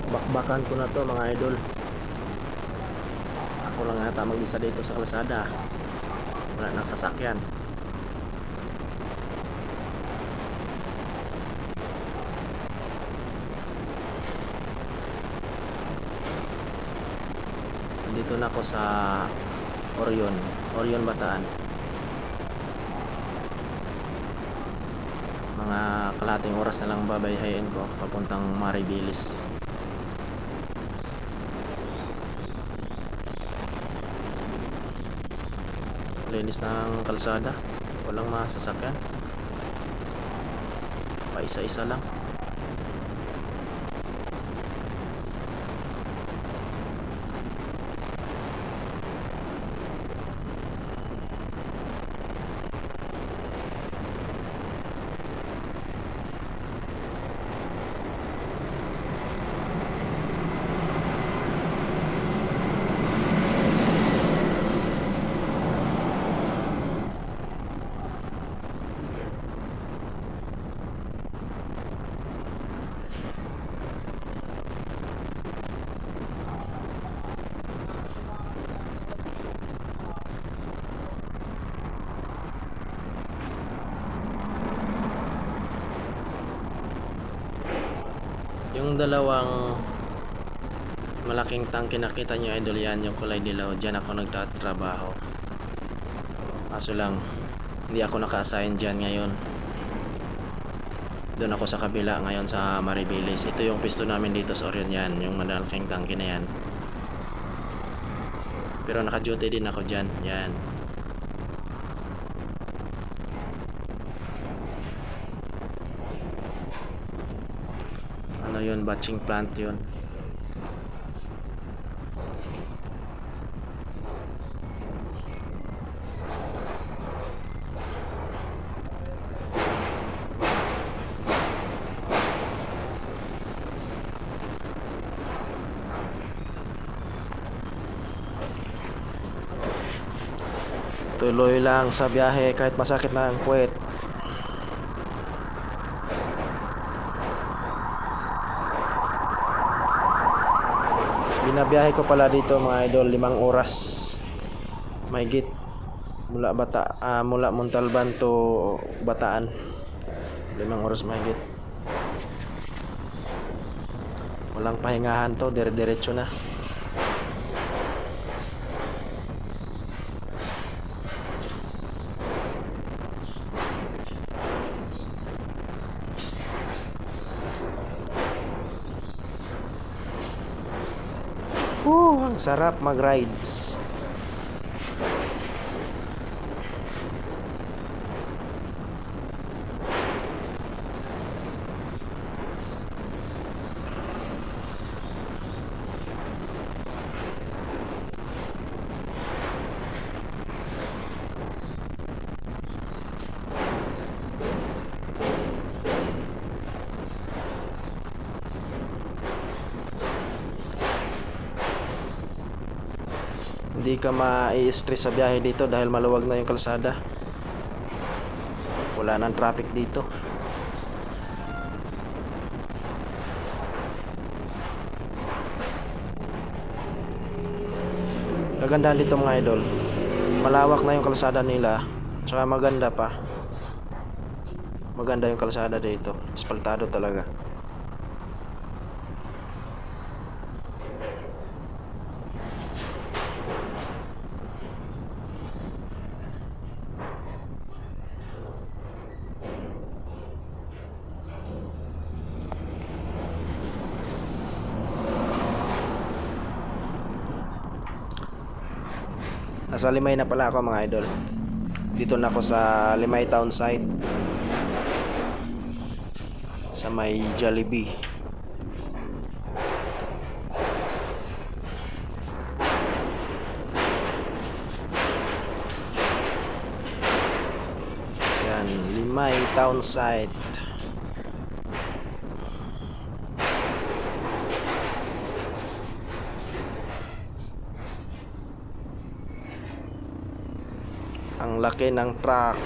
Bakbakan ko na to mga idol. Ako lang ata mag-isa dito sa kalsada. Wala nang sasakyan. Dito na ako sa Orion Bataan. Mga kalahating oras na lang babayhayin ko papuntang Maribilis. Linis ng kalsada, walang masasakyan, pa isa-isa lang. Yung dalawang malaking tangke nakita nyo idol, yan yung kulay dilaw. Diyan ako nagtatrabaho. Kaso lang hindi ako naka-assign dyan ngayon. Doon ako sa kabila ngayon sa Maribilis. Ito yung pisto namin dito sa Orion, yan yung malaking tangke na yan. Pero naka-duty din ako dyan. Yan. Ano yun, batching plant yun. Tuloy lang sa biyahe kahit masakit na ang puwet. Binabiyahe ko pala dito mga idol 5 oras mahigit mula Montalban to Bataan. 5 oras mahigit. Walang pahingahan to, dire-diretso na. Ang sarap mag-rides. Hindi ka ma-i-stress sa biyahe dito dahil maluwag na yung kalsada. Wala nang traffic dito. Kagandahan dito mga idol, malawak na yung kalsada nila, tsaka maganda pa. Maganda yung kalsada dito, asfaltado talaga. Nasa Limay na pala ako mga idol. Dito na ako sa Limay Town site, sa may Jollibee. Yan, Limay Town site. Ang laki ng truck.